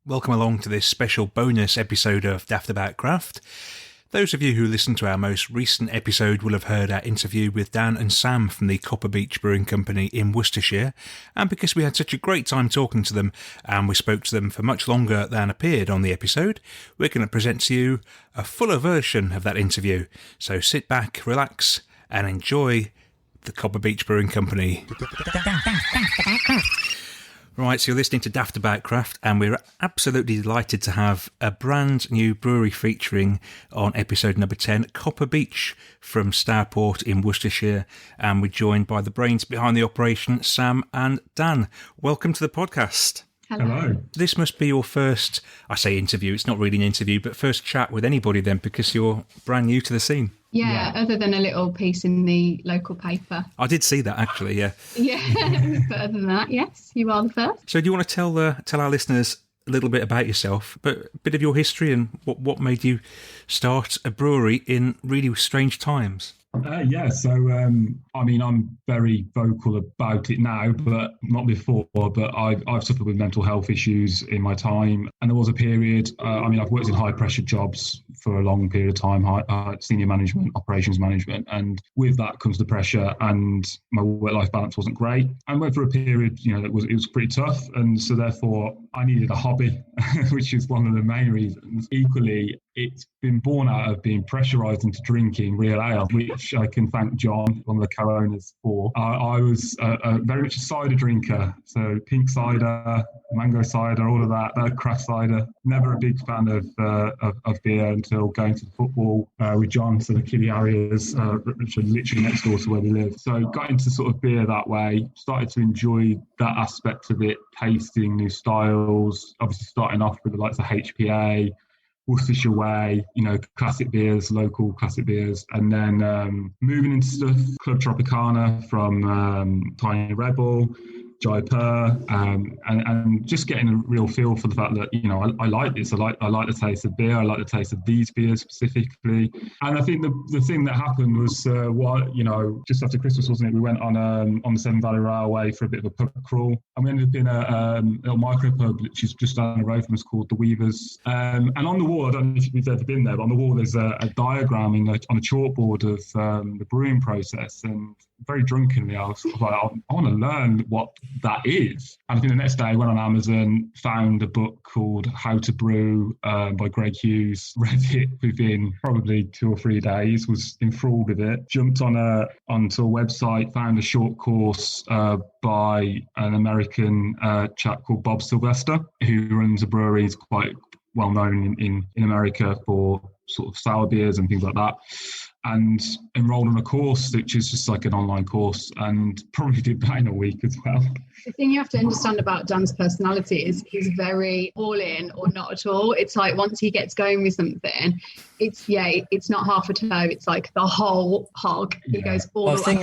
Welcome along to this special bonus episode of Daftaboutcraft. Those of you who listened to our most recent episode will have heard our interview with Dan and Sam from the Beech Brewing Company in Worcestershire, and because we had such a great time talking to them and we spoke to them for much longer than appeared on the episode, we're going to present to you a fuller version of that interview. So sit back, relax and enjoy the Beech Brewing Company. Right, so you're listening to Daftaboutcraft, and we're absolutely delighted to have a brand new brewery featuring on episode number 10, Copper Beech from Stourport in Worcestershire, and we're joined by the brains behind the operation, Sam and Dan. Welcome to the podcast. Hello. This must be your first, I say interview, it's not really an interview, but first chat with anybody then, because you're brand new to the scene. Yeah, other than a little piece in the local paper. I did see that, actually, yeah. Yeah, but other than that, yes, you are the first. So do you want to tell our listeners a little bit about yourself, but a bit of your history and what made you start a brewery in really strange times? I'm very vocal about it now, but not before. But I've suffered with mental health issues in my time, and there was a period. I've worked in high pressure jobs for a long period of time, senior management, operations management, and with that comes the pressure. And my work life balance wasn't great. I went through a period, it was pretty tough, and so therefore I needed a hobby, which is one of the main reasons. Equally, it's been born out of being pressurised into drinking real ale, which I can thank John, one of the co-owners, for. I was very much a cider drinker, so pink cider, mango cider, all of that, craft cider. Never a big fan of beer until going to the football with John, so the Kiddie Harriers, which are literally next door to where we live. So got into sort of beer that way, started to enjoy that aspect of it, tasting new styles, obviously starting off with the likes of HPA, Worcestershire Way, classic beers, local classic beers, and then moving into stuff, Club Tropicana from Tiny Rebel, Jaipur, and just getting a real feel for the fact that, I like this. I like the taste of beer. I like the taste of these beers specifically. And I think the thing that happened was, just after Christmas, wasn't it? We went on the Severn Valley Railway for a bit of a pub crawl, and we ended up in a little micro pub, which is just down the road from us, called the Weavers. And on the wall, I don't know if you've ever been there, but on the wall there's a diagram on a chalkboard of the brewing process. And very drunkenly, I was like, I want to learn what that is. And I think the next day I went on Amazon, found a book called How to Brew by Greg Hughes, read it within probably 2 or 3 days, was enthralled with it, jumped onto a website, found a short course by an American chap called Bob Sylvester, who runs a brewery. He's quite well known in America for sort of sour beers and things like that, and enrolled on a course which is just like an online course, and probably did that in a week as well. The thing you have to understand about Dan's personality is he's very all in or not at all. It's like once he gets going with something, it's not half a toe, it's like the whole hog. He goes all the way.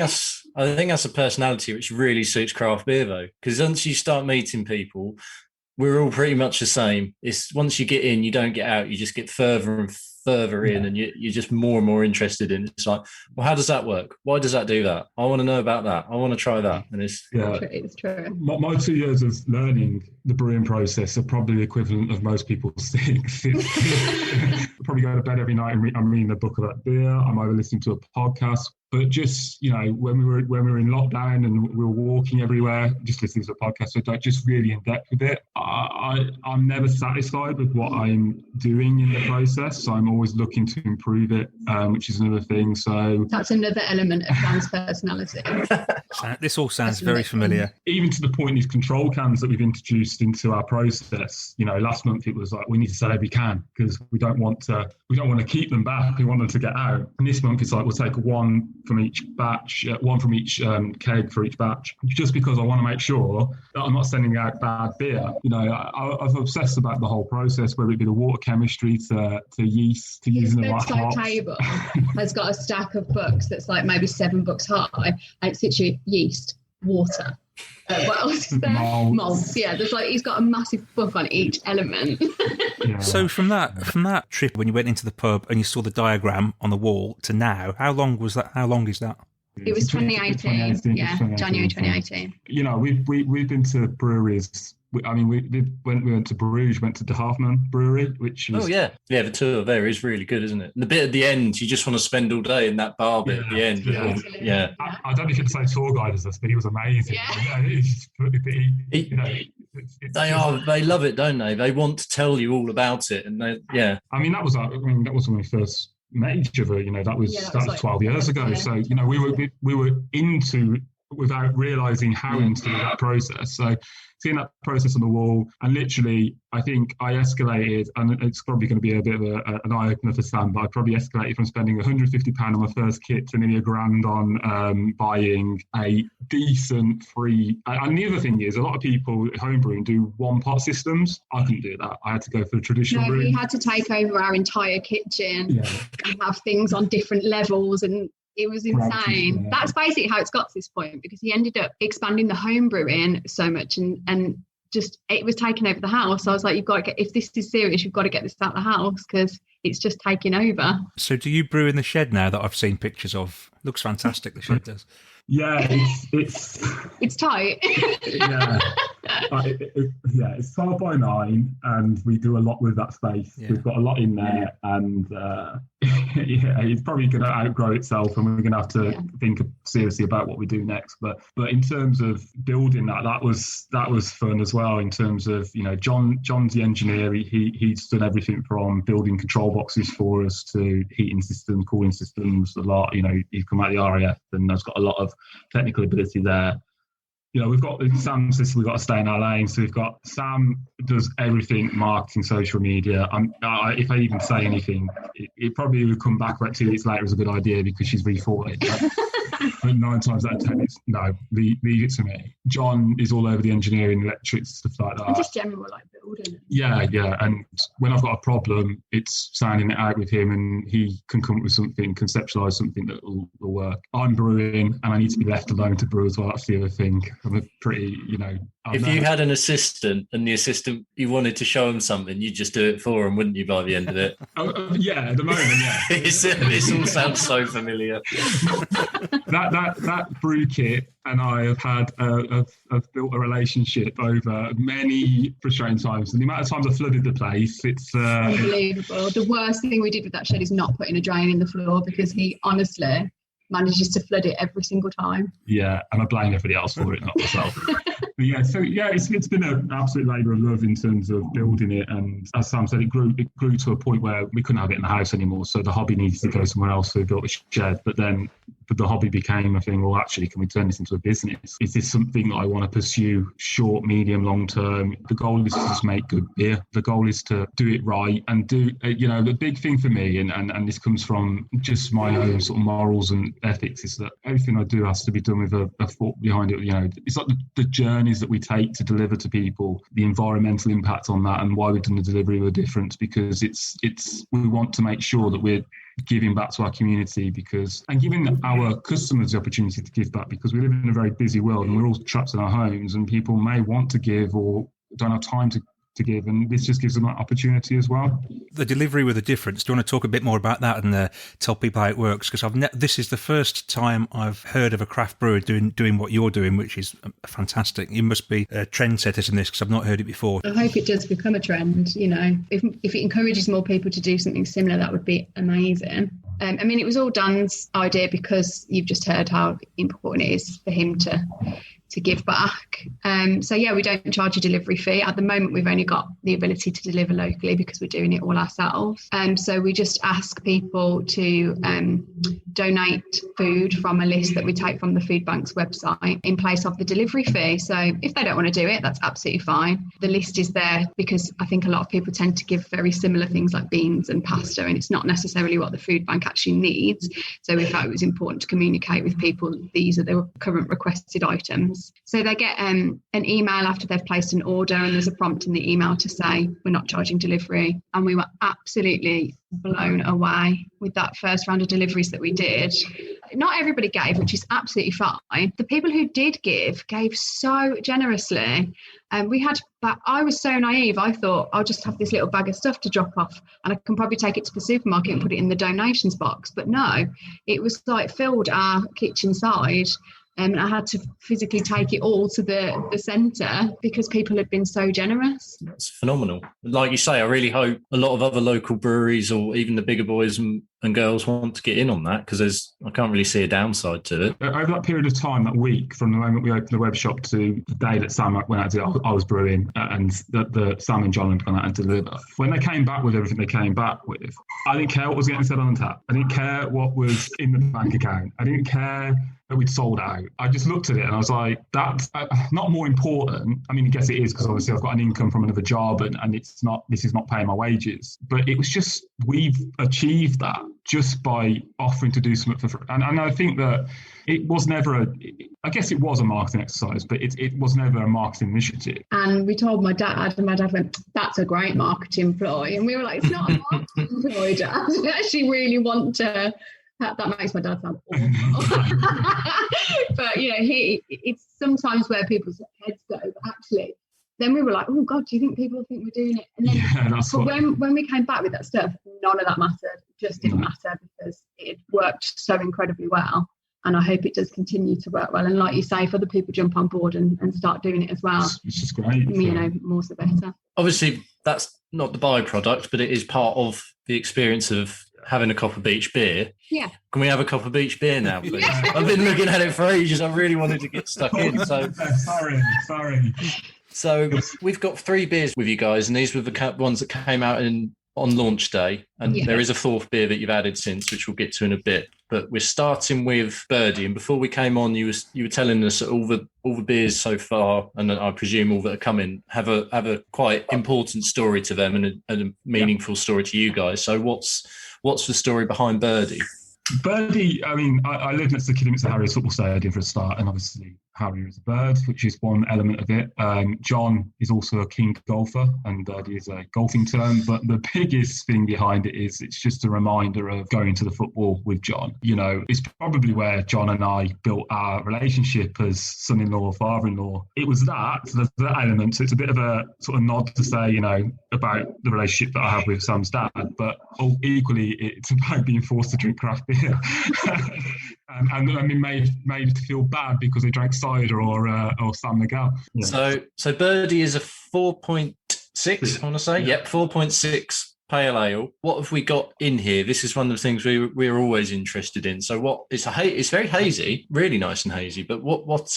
I think that's a personality which really suits craft beer though, because once you start meeting people, we're all pretty much the same. It's once you get in, you don't get out. You just get further and further in, and you're just more and more interested in it. It's like, well, how does that work? Why does that do that? I want to know about that. I want to try that. And it's true. My 2 years of learning the brewing process are probably the equivalent of most people's 6. I probably go to bed every night and I'm reading a book about beer. I'm either listening to a podcast. But just, when we were in lockdown and we were walking everywhere, just listening to a podcast, so just really in depth with it. I'm never satisfied with what I'm doing in the process, so I'm always looking to improve it, which is another thing. So that's another element of Dan's personality. This all sounds very familiar. Even to the point, these control cans that we've introduced into our process. Last month it was like, we need to sell every can because we don't want to keep them back. We want them to get out. And this month it's like, we'll take one from each batch, one from each keg for each batch, just because I want to make sure that I'm not sending out bad beer. I've obsessed about the whole process, whether it be the water chemistry to yeast to using the right hops. Table has got a stack of books that's like maybe 7 books high, and it's literally yeast, water. What else is there? Malts. Yeah, he's got a massive book on each element. Yeah. So from that trip when you went into the pub and you saw the diagram on the wall to now, how long was that? How long is that? It was 2018. Yeah, January 2018. We've been to breweries we did when we went to Bruges, went to the Brewery, which was the tour there is really good, isn't it? And the bit at the end, you just want to spend all day in that bar bit at the end. I don't know if you're the same tour guide as us, but he was amazing. They love it, don't they? They want to tell you all about it, and that was when we first met each other. That was 12 years ago. Yeah. So we were into, without realizing how into that process. So seeing that process on the wall, and literally, I think I escalated, and it's probably going to be a bit of an eye-opener for Sam, but I probably escalated from spending £150 on my first kit to nearly £1,000 on buying a decent free. And the other thing is, a lot of people at homebrewing do one-pot systems. I couldn't do that. I had to go for the traditional route. We had to take over our entire kitchen and have things on different levels, and it was insane. That's basically how it's got to this point, because he ended up expanding the home brewing so much and just it was taking over the house. So I was like, you've got to get, if this is serious, you've got to get this out of the house because it's just taking over. So do you brew in the shed now that I've seen pictures of? Looks fantastic, the shed does. Yeah, it's tight. It's 12 by 9, and we do a lot with that space. Yeah. We've got a lot in there, and it's probably going to outgrow itself, and we're going to have to think seriously about what we do next. But in terms of building that was fun as well. In terms of John's the engineer. He's done everything from building control boxes for us to heating systems, cooling systems. A lot. He's come out of the RAF and has got a lot of technical ability there. We've got Sam says we've got to stay in our lane. So we've got Sam does everything, marketing, social media. If I even say anything, it probably would come back about 2 weeks later as a good idea because she's re-thought it. But 9 times out of 10, it's no, leave it to me. John is all over the engineering, electrics, stuff like that. And just general building. Yeah. And when I've got a problem, it's sounding it out with him, and he can come up with something, conceptualise something that will work. I'm brewing, and I need to be left alone to brew as well. That's the other thing. I'm a pretty, If you had an assistant, and the assistant, you wanted to show him something, you'd just do it for him, wouldn't you, by the end of it? At the moment, yeah. This all sounds so familiar. That brew kit and I have built a relationship over many frustrating times. And the amount of times I flooded the place, it's unbelievable. The worst thing we did with that shed is not putting a drain in the floor, because he honestly manages to flood it every single time. Yeah, and I blame everybody else for it, not myself. It's been an absolute labour of love in terms of building it, and as Sam said, it grew to a point where we couldn't have it in the house anymore, so the hobby needed to go somewhere else, so we built a shed. But the hobby became a thing, well, actually, can we turn this into a business? Is this something that I want to pursue short, medium, long term? The goal is to just make good beer. The goal is to do it right and do, the big thing for me, and this comes from just my own sort of morals and ethics, is that everything I do has to be done with a thought behind it. It's like the journeys that we take to deliver to people, the environmental impact on that, and why we've done the delivery of a difference, because we want to make sure that we're giving back to our community, and giving our customers the opportunity to give back, because we live in a very busy world and we're all trapped in our homes, and people may want to give or don't have time to give, and this just gives them that opportunity as well. The delivery with a difference. Do you want to talk a bit more about that and tell people how it works? Because this is the first time I've heard of a craft brewer doing what you're doing, which is fantastic. You must be trendsetters in this, because I've not heard it before. I hope it does become a trend. If it encourages more people to do something similar, that would be amazing. It was all Dan's idea, because you've just heard how important it is for him to give back. We don't charge a delivery fee. At the moment, we've only got the ability to deliver locally because we're doing it all ourselves. So we just ask people to donate food from a list that we take from the food bank's website in place of the delivery fee. So if they don't want to do it, that's absolutely fine. The list is there because I think a lot of people tend to give very similar things like beans and pasta, and it's not necessarily what the food bank actually needs. So we felt it was important to communicate with people these are the current requested items. So they get an email after they've placed an order, and there's a prompt in the email to say we're not charging delivery. And we were absolutely blown away with that first round of deliveries that we did. Not everybody gave, which is absolutely fine. The people who did give gave so generously. I was so naive. I thought I'll just have this little bag of stuff to drop off, and I can probably take it to the supermarket and put it in the donations box. But no, it was filled our kitchen side. And I had to physically take it all to the centre because people had been so generous. That's phenomenal. Like you say, I really hope a lot of other local breweries or even the bigger boys and girls want to get in on that, because I can't really see a downside to it. Over that period of time, that week, from the moment we opened the web shop to the day that Sam went out to it, I was brewing, and the Sam and John had gone out and delivered. When they came back with everything they came back with, I didn't care what was getting said on tap. I didn't care what was in the bank account. I didn't care that we'd sold out. I just looked at it and I was like, that's not more important. I mean, I guess it is, because obviously I've got an income from another job, and this is not paying my wages. But it was just, we've achieved that just by offering to do something for free. And I think that it was never I guess it was a marketing exercise, but it was never a marketing initiative. And we told my dad, and my dad went, that's a great marketing ploy. And we were like, it's not a marketing ploy, Dad. We actually really want to. That makes my dad sound awful. But, it's sometimes where people's heads go. But actually, then we were like, oh, God, do you think people think we're doing it? And then when we came back with that stuff, none of that mattered. It just didn't matter, because it worked so incredibly well. And I hope it does continue to work well. And like you say, if other people jump on board and start doing it as well, it's just great. More the better. Obviously, that's not the byproduct, but it is part of the experience of having a Copper Beech beer. Yeah. Can we have a Copper Beech beer now, please? Yeah. I've been looking at it for ages. I really wanted to get stuck in. So sorry. So we've got 3 beers with you guys, and these were the ones that came out on launch day. And there is a 4th beer that you've added since, which we'll get to in a bit. But we're starting with Birdie. And before we came on, you were telling us that all the beers so far, and I presume all that are coming, have a quite important story to them, and a meaningful story to you guys. So what's the story behind Birdie? Birdie, I mean, I lived next to the Kidderminster Harriers football stadium for a start, and obviously Harrier is a bird, which is one element of it. John is also a keen golfer, and Birdie is a golfing term, but the biggest thing behind it is it's just a reminder of going to the football with John. It's probably where John and I built our relationship as son-in-law, father-in-law. It was that, so there's that element. So it's a bit of a sort of nod to say, about the relationship that I have with Sam's dad, but equally it's about being forced to drink craft beer. and I mean, made to feel bad because they drank cider or San Miguel. Yeah. So Birdie is a 4.6, I want to say. Yep, 4.6 pale ale. What have we got in here? This is one of the things we're always interested in. So it's very hazy, really nice and hazy. But what was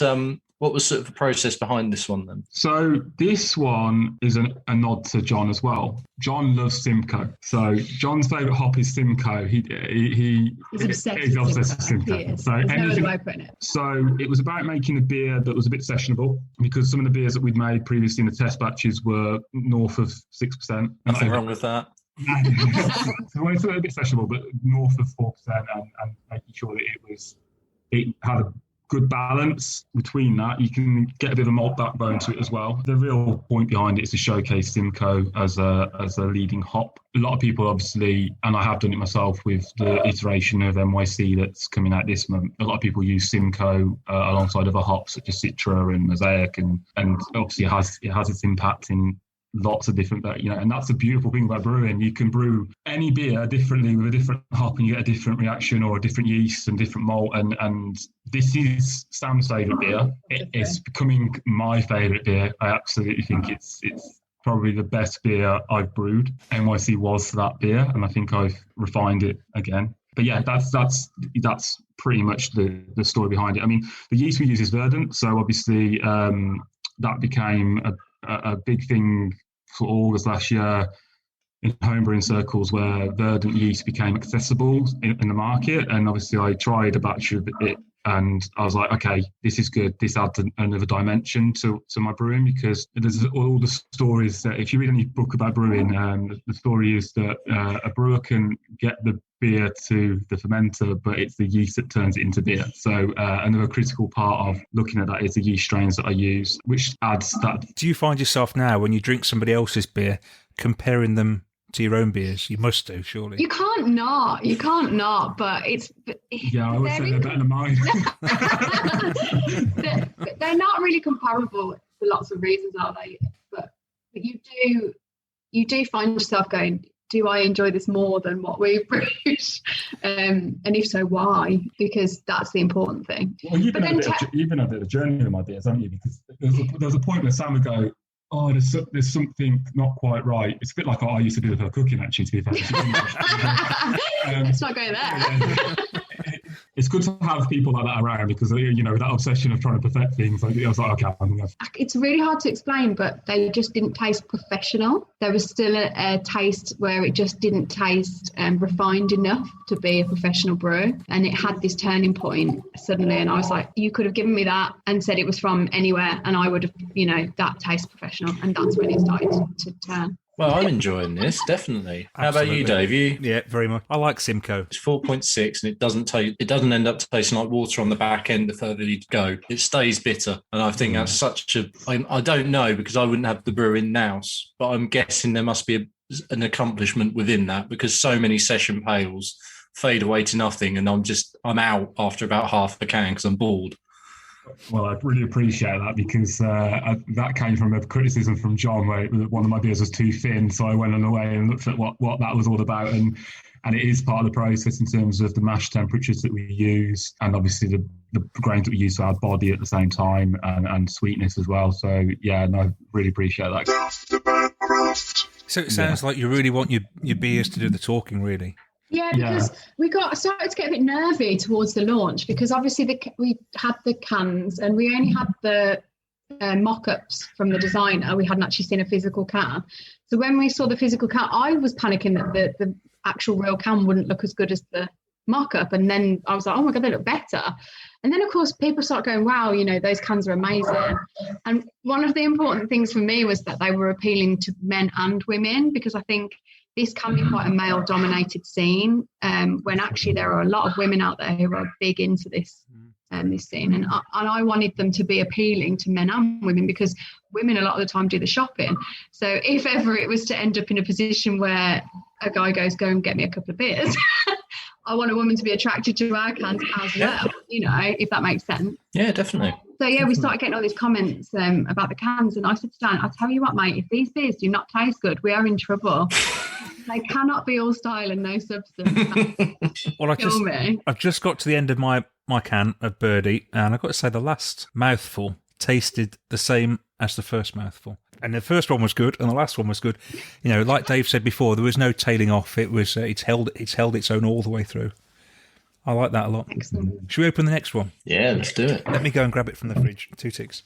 sort of the process behind this one then? So this one is a nod to John as well. John loves Simcoe. So John's favourite hop is Simcoe. He's obsessed with Simcoe. So it was about making a beer that was a bit sessionable, because some of the beers that we'd made previously in the test batches were north of 6%. Nothing wrong with that. So we wanted to be a bit sessionable, but north of 4%, and making sure that it had a good balance between that. You can get a bit of a malt backbone to it as well. The real point behind it is to showcase Simcoe as a leading hop. A lot of people obviously, and I have done it myself with the iteration of NYC that's coming out this month, a lot of people use Simcoe alongside other hops such as Citra and Mosaic, and obviously it has its impact in lots of different, and that's the beautiful thing about brewing. You can brew any beer differently with a different hop, and you get a different reaction or a different yeast and different malt. And this is Sam's favourite beer. It's becoming my favourite beer. I absolutely think it's probably the best beer I've brewed. NYC was that beer, and I think I've refined it again. But yeah, that's pretty much the story behind it. I mean, the yeast we use is Verdant, so obviously that became a big thing for August last year in homebrewing circles, where Verdant yeast became accessible in the market. And obviously I tried a batch of it, and I was like, okay, this is good. This adds another dimension to my brewing, because there's all the stories that, if you read any book about brewing, the story is that a brewer can get the beer to the fermenter, but it's the yeast that turns it into beer. So another critical part of looking at that is the yeast strains that I use, which adds that. Do you find yourself now, when you drink somebody else's beer, comparing them to your own beers? You must do, surely. You can't not, but it's... Yeah, I would say they're better than mine. they're not really comparable for lots of reasons, are they? But you do find yourself going, do I enjoy this more than what we brewed? And if so, why? Because that's the important thing. Well, you've been a bit of a journey with my beers, haven't you? Because there's a point where Sam would go, oh, there's something not quite right. It's a bit like what I used to do with her cooking, actually, to be fair. Let's not go there. It's good to have people like that around because, that obsession of trying to perfect things. I was like, okay, it's really hard to explain, but they just didn't taste professional. There was still a taste where it just didn't taste refined enough to be a professional brew. And it had this turning point suddenly. And I was like, you could have given me that and said it was from anywhere. And I would have, that tastes professional. And that's when it started to turn. Well, I'm enjoying this, definitely. How Absolutely. about you, Dave? Yeah, very much. I like Simcoe. It's 4.6 and it doesn't end up tasting like water on the back end the further you go. It stays bitter. And I think that's I don't know because I wouldn't have the brew in-house, but I'm guessing there must be an accomplishment within that because so many session pails fade away to nothing and I'm out after about half a can because I'm bored. Well, I really appreciate that because that came from a criticism from John where one of my beers was too thin. So I went on away and looked at what that was all about. And it is part of the process in terms of the mash temperatures that we use and obviously the grains that we use to our body at the same time and sweetness as well. So, yeah, no, I really appreciate that. So it sounds like you really want your beers to do the talking, really. Yeah, because we started to get a bit nervy towards the launch because obviously we had the cans and we only had the mock-ups from the designer. We hadn't actually seen a physical can. So when we saw the physical can, I was panicking that the actual real can wouldn't look as good as the mock-up. And then I was like, oh my God, they look better. And then, of course, people start going, wow, those cans are amazing. And one of the important things for me was that they were appealing to men and women because I think this can be quite a male-dominated scene when actually there are a lot of women out there who are big into this scene. And I wanted them to be appealing to men and women because women a lot of the time do the shopping. So if ever it was to end up in a position where a guy goes, go and get me a couple of beers, I want a woman to be attracted to our cans as well, if that makes sense. Yeah, definitely. So, we started getting all these comments about the cans. And I said to Dan, I'll tell you what, mate, if these beers do not taste good, we are in trouble. They cannot be all style and no substance. Well, I've just got to the end of my can of Birdie, and I've got to say the last mouthful tasted the same as the first mouthful. And the first one was good, and the last one was good. Like Dave said before, there was no tailing off. It was it's held its own all the way through. I like that a lot. Excellent. Should we open the next one? Yeah, let's do it. Let me go and grab it from the fridge. 2 ticks.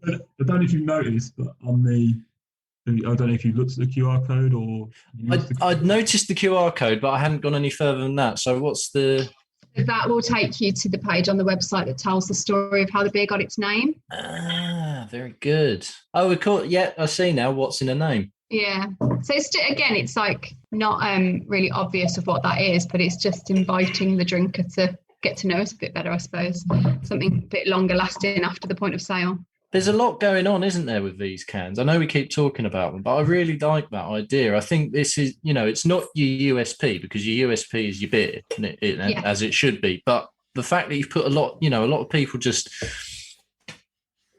I don't know if you've noticed, but I don't know if you looked at the QR code or... I'd noticed the QR code, but I hadn't gone any further than that. So what's the... That will take you to the page on the website that tells the story of how the beer got its name. Ah, very good. Oh, I see now what's in a name. Yeah. So it's like not really obvious of what that is, but it's just inviting the drinker to get to know us a bit better, I suppose. Something a bit longer lasting after the point of sale. There's a lot going on, isn't there, with these cans? I know we keep talking about them, but I really like that idea. I think this is, it's not your USP because your USP is your beer, as it should be. But the fact that you've put a lot of people just...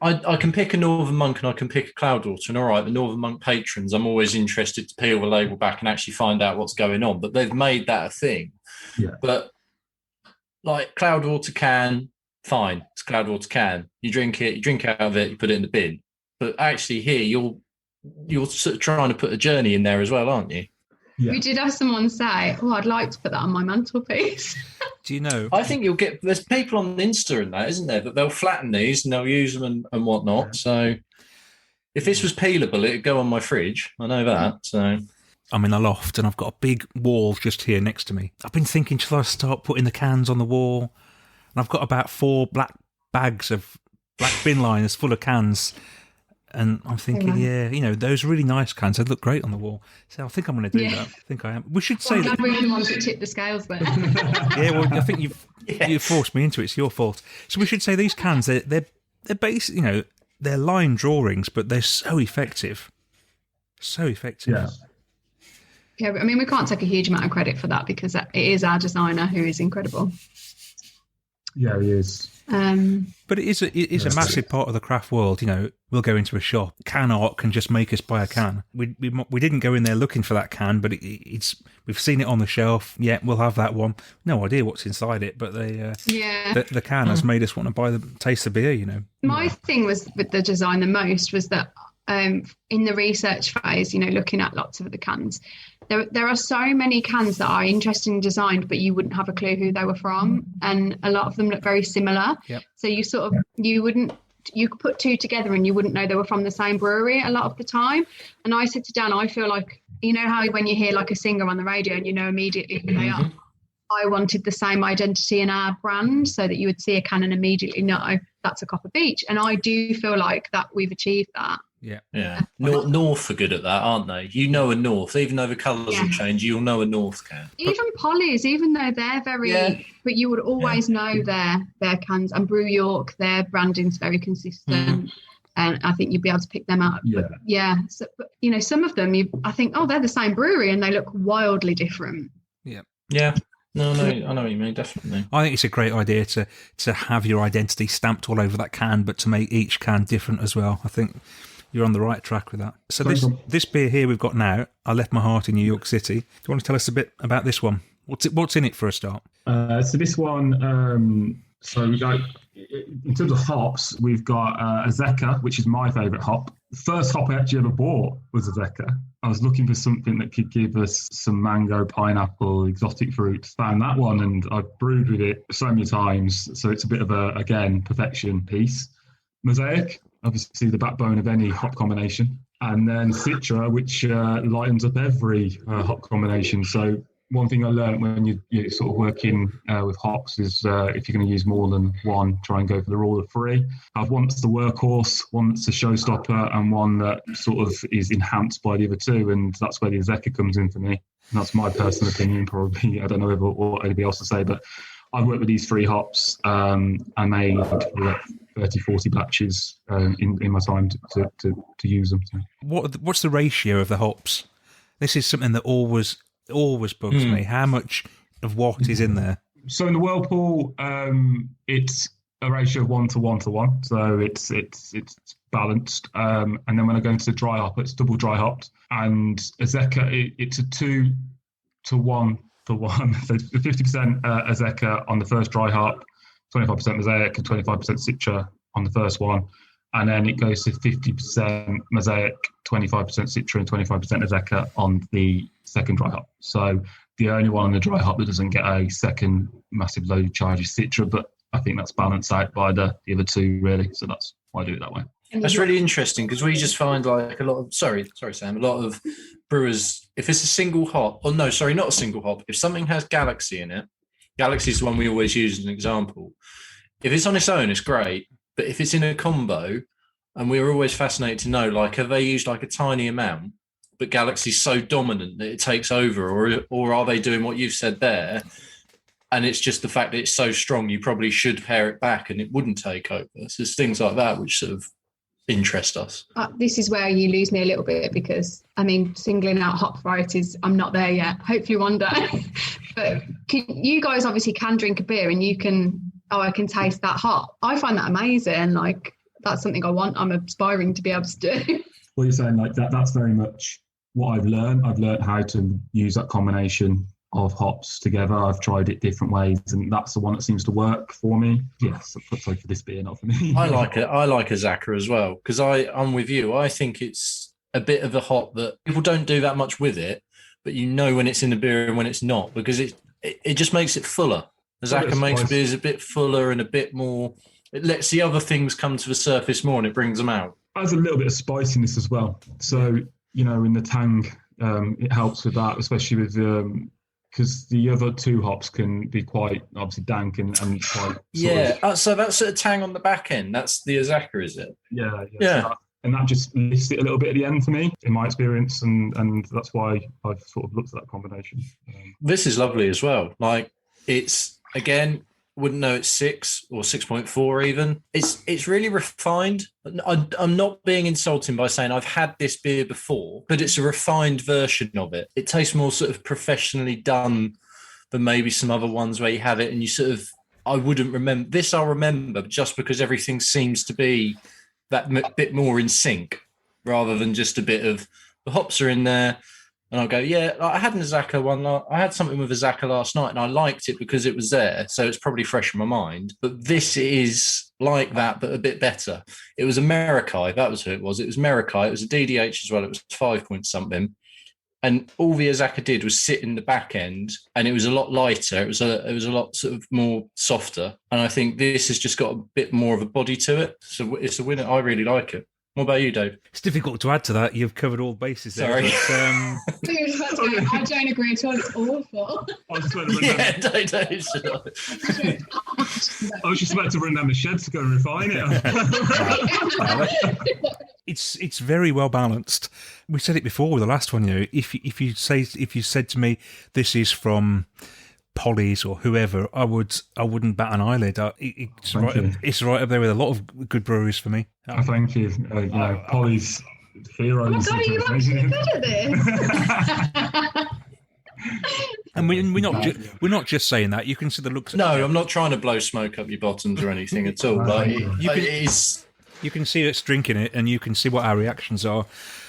I can pick a Northern Monk and I can pick a Cloudwater. And all right, the Northern Monk patrons, I'm always interested to peel the label back and actually find out what's going on. But they've made that a thing. Yeah. But like Cloudwater can... Fine, it's Cloudwater can. You drink out of it, you put it in the bin. But actually here, you're sort of trying to put a journey in there as well, aren't you? Yeah. We did have someone say, oh, I'd like to put that on my mantelpiece. Do you know? I think there's people on Insta and that, isn't there, that they'll flatten these and they'll use them and whatnot. So if this was peelable, it'd go on my fridge. I know that, so... I'm in a loft and I've got a big wall just here next to me. I've been thinking, shall I start putting the cans on the wall? And I've got about 4 black bags of black bin liners full of cans. And I'm thinking, those really nice cans, they look great on the wall. So I think I'm going to do that. I think I am. We should say that. I'm really the ones that tip the scales there. Yeah, well, I think you've forced me into it. It's your fault. So we should say these cans, they're based, they're line drawings, but they're so effective. So effective. Yeah. Yeah, I mean, we can't take a huge amount of credit for that because it is our designer who is incredible. Yeah, he is. But it is a massive part of the craft world. You know, we'll go into a shop. Can art can just make us buy a can. We didn't go in there looking for that can, but we've seen it on the shelf. Yeah, we'll have that one. No idea what's inside it, but the can has made us want to taste the beer. You know, my thing was with the design the most was that in the research phase, you know, looking at lots of the cans, there are so many cans that are interesting designed, but you wouldn't have a clue who they were from, and a lot of them look very similar. Yep. So you could put two together and you wouldn't know they were from the same brewery a lot of the time. And I said to Dan, I feel like, you know how when you hear like a singer on the radio and you know immediately who they are, I wanted the same identity in our brand, so that you would see a can and immediately know that's a Copper Beech. And I do feel like that we've achieved that. Yeah. North are good at that, aren't they? You know a North, even though the colours will change, you'll know a North can. Even Polly's, even though they're very, but you would always know their cans. And Brew York, their branding's very consistent. And I think you'd be able to pick them out. So, but, you know, some of them, I think, oh, they're the same brewery, and they look wildly different. Yeah. No, I know what you mean, definitely. I think it's a great idea to have your identity stamped all over that can, but to make each can different as well. I think you're on the right track with that. So this beer here we've got now, I Left My Heart in New York City. Do you want to tell us a bit about this one? What's in it for a start? So this one, so we got, in terms of hops, we've got Azeka, which is my favourite hop. The first hop I actually ever bought was Azeka. I was looking for something that could give us some mango, pineapple, exotic fruits. Found that one, and I've brewed with it so many times. So it's a bit of again, perfection piece. Mosaic, obviously the backbone of any hop combination. And then Citra, which lightens up every hop combination. So one thing I learned when you're sort of working with hops is if you're going to use more than one, try and go for the rule of three. I've one that's the workhorse, one that's a showstopper, and one that sort of is enhanced by the other two, and that's where the Azeka comes in for me. And that's my personal opinion, probably. I don't know what anybody else will say, but I've worked with these three hops and made 30, 40 batches in my time to use them. So. What's the ratio of the hops? This is something that always bugs me. How much of what is in there? So in the Whirlpool, it's a ratio of 1 to 1 to 1. So it's balanced. And then when I go into the dry hop, it's double dry hopped. And Azeka, it's a 2 to 1 to 1. So 50% Azeka on the first dry hop, 25% Mosaic, and 25% Citra on the first one. And then it goes to 50% Mosaic, 25% Citra, and 25% Azeka on the second dry hop. So the only one on the dry hop that doesn't get a second massive load charge is Citra, but I think that's balanced out by the other two, really. So that's why I do it that way. That's really interesting, because we just find like a lot of, sorry Sam, a lot of brewers, if it's a single hop, or no, sorry, not a single hop, if something has Galaxy in it, Galaxy is the one we always use as an example. If it's on its own, it's great. But if it's in a combo, and we're always fascinated to know, like, have they used like a tiny amount, but Galaxy's so dominant that it takes over, or are they doing what you've said there? And it's just the fact that it's so strong, you probably should pare it back and it wouldn't take over. So there's things like that which sort of interest us. This is where you lose me a little bit, because, I mean, singling out hop varieties, I'm not there yet. Hopefully one day. But you guys obviously can drink a beer and you can, I can taste that hop. I find that amazing. Like, that's something I'm aspiring to be able to do. What you're saying, like that's very much what I've learned. I've learned how to use that combination of hops together. I've tried it different ways, and that's the one that seems to work for me. Yes, sorry for this beer, not for me. I like it. I like Azeka as well, because I'm with you. I think it's a bit of a hop that people don't do that much with it, but you know when it's in the beer and when it's not, because it just makes it fuller. Azeka makes beers a bit fuller and a bit more. It lets the other things come to the surface more, and it brings them out. Adds a little bit of spiciness as well. So, you know, in the tang, it helps with that, especially with because the other two hops can be quite obviously dank and quite. So that's a tang on the back end. That's the Azeka, is it? Yeah. So and that just lifts it a little bit at the end for me, in my experience, and that's why I've sort of looked at that combination. This is lovely as well. Like, it's, again, wouldn't know it's 6 or 6.4 even. It's really refined. I'm not being insulting by saying I've had this beer before, but it's a refined version of it. It tastes more sort of professionally done than maybe some other ones where you have it and you sort of, I wouldn't remember. This I'll remember just because everything seems to be that bit more in sync rather than just a bit of the hops are in there. And I'll go, yeah, I had an Azaka one. I had something with Azaka last night and I liked it because it was there. So it's probably fresh in my mind. But this is like that, but a bit better. It was a Meraki. That was who it was. It was Meraki. It was a DDH as well. It was 5 point something. And all the Azaka did was sit in the back end, and it was a lot lighter. It was a lot sort of more softer. And I think this has just got a bit more of a body to it. So it's a winner. I really like it. What about you, Dave? It's difficult to add to that. You've covered all bases there. Sorry. I don't agree at all. It's awful. I was just about to run down the shed to go and refine it. It's very well balanced. We said it before with the last one. If you said to me this is from Polly's or whoever, I wouldn't bat an eyelid. It's right up there with a lot of good breweries for me. Thank you. Polly's heroes. Oh my God, are you actually good at this? And we're not just saying that. You can see the looks. No, I'm not trying to blow smoke up your bottoms or anything at all. You can see us drinking it, and you can see what our reactions are.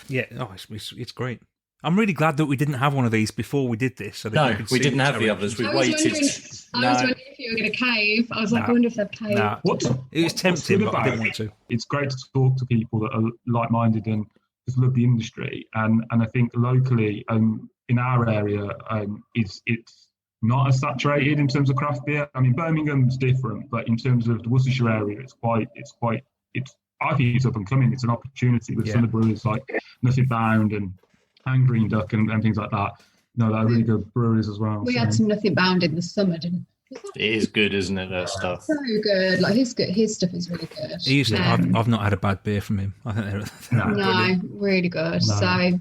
Yeah, it's great. I'm really glad that we didn't have one of these before we did this. So no, we didn't have the others. We waited. I was wondering if you were going to cave. I was like, I wonder if they've caved. What? It was tempting, but I didn't want to. It's great to talk to people that are like-minded and just love the industry. And I think locally, in our area, it's not as saturated in terms of craft beer. I mean, Birmingham's different, but in terms of the Worcestershire area, I think it's up and coming. It's an opportunity with some of the brewers like Nothing Bound and Green Duck and things like that. No, they're really good breweries as well. We had some Nothing Bound in the summer, didn't we? It is good, isn't it? That stuff. So good. Like his stuff is really good. I've not had a bad beer from him. I think they're really good. No. So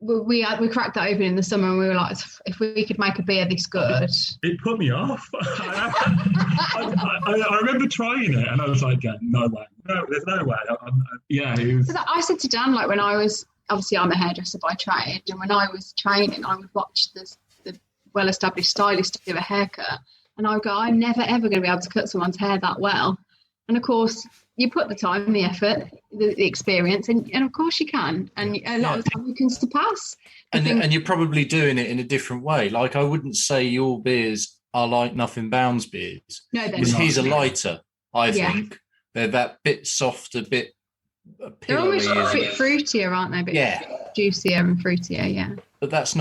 we cracked that open in the summer, and we were like, if we could make a beer this good. It put me off. I remember trying it, and I was like, no way. No, there's no way. It was. I said to Dan, like when I was. Obviously, I'm a hairdresser by trade, and when I was training, I would watch the well-established stylist give a haircut, and I would go, I'm never, ever going to be able to cut someone's hair that well. And, of course, you put the time, the effort, the experience, and of course you can. And a lot of the time you can surpass. And you're probably doing it in a different way. Like, I wouldn't say your beers are like Nothing Bound's beers. No, they're because not. He's a lighter, I think. They're that bit softer, bit... They're almost a bit fruitier, aren't they? A bit juicier and fruitier, yeah. But that's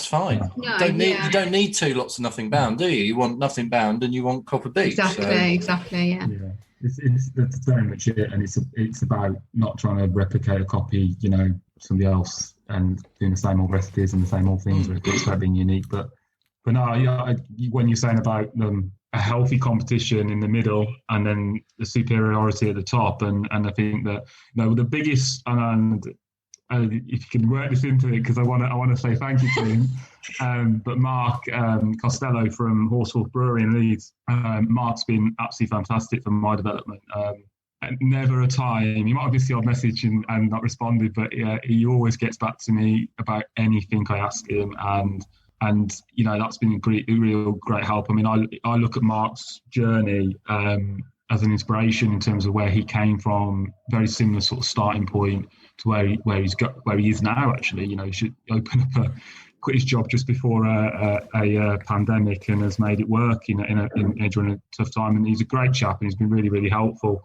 fine. No, you don't need 2 lots of Nothing Bound, do you? You want Nothing Bound and you want Copper Beech. Exactly, yeah. It's very much it, and it's about not trying to replicate a copy, somebody else and doing the same old recipes and the same old things. It's about being unique. But no, when you're saying about a healthy competition in the middle and then the superiority at the top, and I think that the biggest and if you can work this into it, because I want to say thank you to him, but Mark Costello from Horseforth Brewery in Leeds. Mark's been absolutely fantastic for my development. Never a time, he might have missed the odd message and not responded, but he always gets back to me about anything I ask him, and that's been a real great help. I mean, I look at Mark's journey as an inspiration in terms of where he came from. Very similar sort of starting point to where he is now. Actually, he should quit his job just before a pandemic and has made it work during a tough time. And he's a great chap, and he's been really, really helpful.